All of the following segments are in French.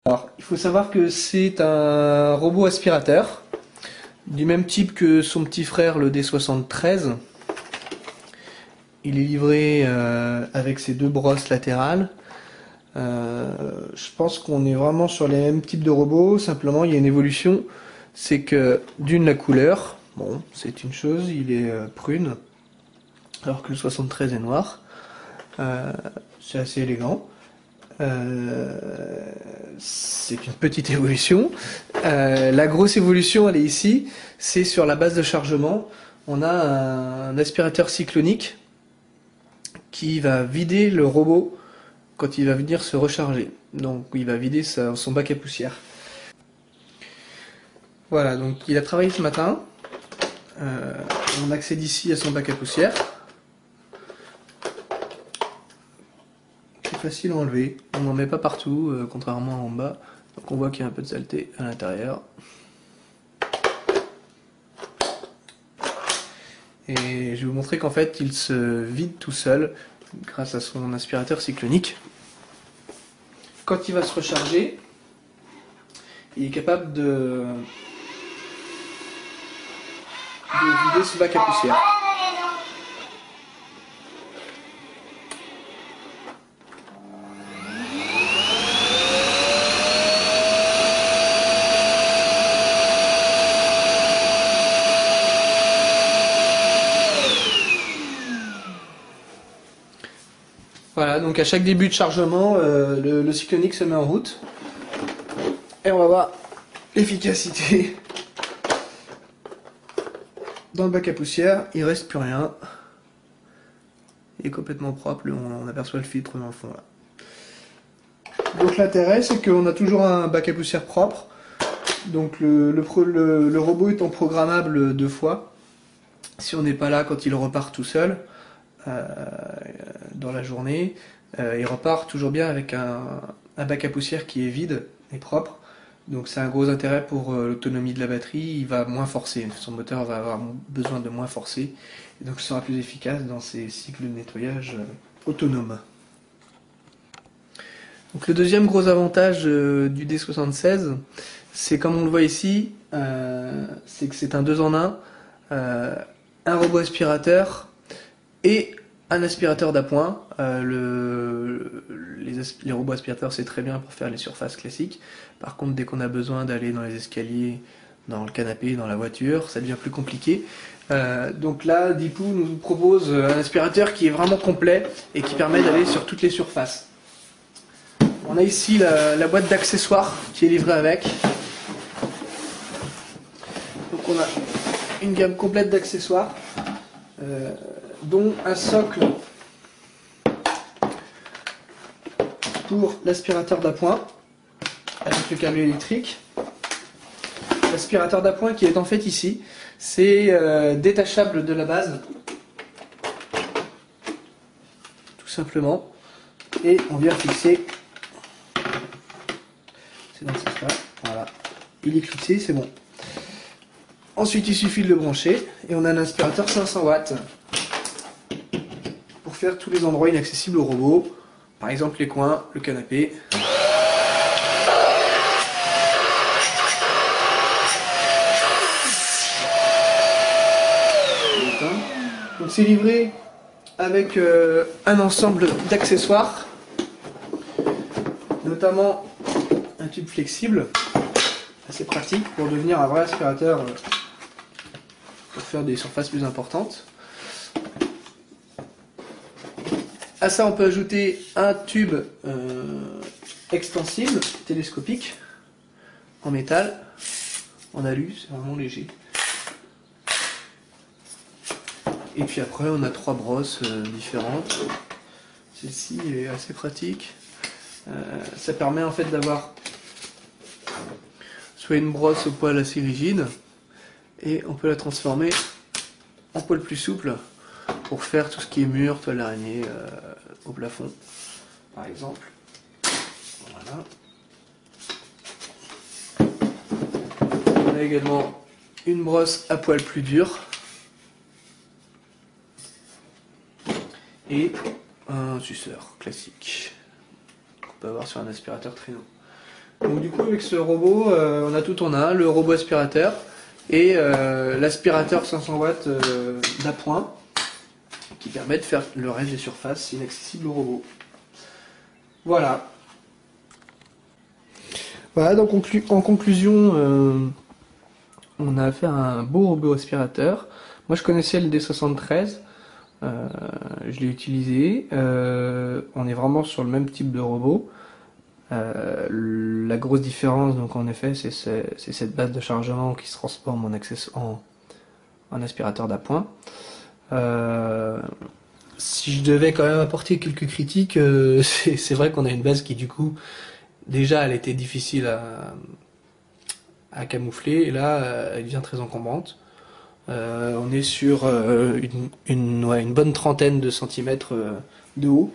Alors, il faut savoir que c'est un robot aspirateur, du même type que son petit frère le D73. Il est livré avec ses deux brosses latérales. Je pense qu'on est vraiment sur les mêmes types de robots, simplement il y a une évolution, c'est que d'une la couleur, bon c'est une chose, il est prune, alors que le 73 est noir. C'est assez élégant. C'est une petite évolution. La grosse évolution, elle est ici, c'est sur la base de chargement. On a un aspirateur cyclonique qui va vider le robot quand il va venir se recharger. Donc il va vider son bac à poussière. Voilà, donc il a travaillé ce matin. On accède ici à son bac à poussière. C'est facile à enlever. On n'en met pas partout, contrairement à en bas. Donc on voit qu'il y a un peu de saleté à l'intérieur. Et je vais vous montrer qu'en fait il se vide tout seul grâce à son aspirateur cyclonique. Quand il va se recharger, il est capable de vider ce bac à poussière. Voilà, donc à chaque début de chargement, le cyclonique se met en route. Et on va voir l'efficacité. Dans le bac à poussière, il reste plus rien. Il est complètement propre, on aperçoit le filtre dans le fond là. Donc l'intérêt, c'est qu'on a toujours un bac à poussière propre. Donc le robot étant programmable 2 fois. Si on n'est pas là quand il repart tout seul, dans la journée, il repart toujours bien avec un bac à poussière qui est vide et propre. Donc c'est un gros intérêt pour l'autonomie de la batterie, il va moins forcer, son moteur va avoir besoin de moins forcer, et donc il sera plus efficace dans ses cycles de nettoyage autonomes. Donc le deuxième gros avantage du D76, c'est comme on le voit ici, c'est que c'est un 2 en 1, un robot aspirateur et un aspirateur d'appoint. Les robots aspirateurs c'est très bien pour faire les surfaces classiques. Par contre dès qu'on a besoin d'aller dans les escaliers, dans le canapé, dans la voiture, ça devient plus compliqué. Donc là Deepoo nous propose un aspirateur qui est vraiment complet et qui permet d'aller sur toutes les surfaces. On a ici la boîte d'accessoires qui est livrée avec. Donc on a une gamme complète d'accessoires, dont un socle pour l'aspirateur d'appoint avec le câble électrique. L'aspirateur d'appoint qui est en fait ici, c'est détachable de la base, tout simplement, et on vient fixer. C'est dans ce sens-là, voilà. Il est clipsé, c'est bon. Ensuite, il suffit de le brancher et on a un aspirateur 500 watts pour faire tous les endroits inaccessibles au robot, par exemple les coins, le canapé. Donc c'est livré avec un ensemble d'accessoires, notamment un tube flexible, assez pratique pour devenir un vrai aspirateur pour faire des surfaces plus importantes. À ça on peut ajouter un tube extensible, télescopique, en métal, en alu, c'est vraiment léger. Et puis après on a 3 brosses différentes. Celle-ci est assez pratique. Ça permet en fait d'avoir soit une brosse au poil assez rigide, et on peut la transformer en poil plus souple pour faire tout ce qui est mur, toile d'araignée au plafond, par exemple. Voilà. On a également une brosse à poil plus dur et un suceur classique qu'on peut avoir sur un aspirateur traîneau. Donc du coup avec ce robot, on a tout en un, le robot aspirateur et l'aspirateur 500 watts d'appoint qui permet de faire le reste des surfaces inaccessibles au robot. Voilà. Voilà, donc en conclusion, on a affaire à un beau robot aspirateur. Moi je connaissais le D73, je l'ai utilisé. On est vraiment sur le même type de robot. La grosse différence, donc en effet, c'est cette base de chargement qui se transforme en aspirateur d'appoint. Si je devais quand même apporter quelques critiques, c'est vrai qu'on a une base qui du coup, déjà elle était difficile à camoufler, et là elle devient très encombrante. On est sur une bonne trentaine de centimètres de haut.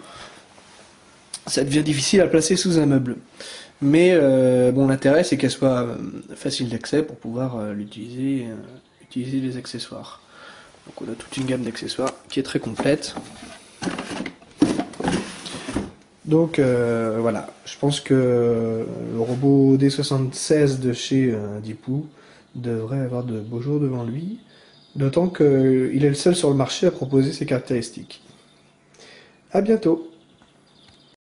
Ça devient difficile à placer sous un meuble. Mais bon, l'intérêt c'est qu'elle soit facile d'accès pour pouvoir l'utiliser, utiliser les accessoires. Donc on a toute une gamme d'accessoires qui est très complète. Donc voilà, je pense que le robot D76 de chez Deepoo devrait avoir de beaux jours devant lui, d'autant qu'il est le seul sur le marché à proposer ces caractéristiques. À bientôt!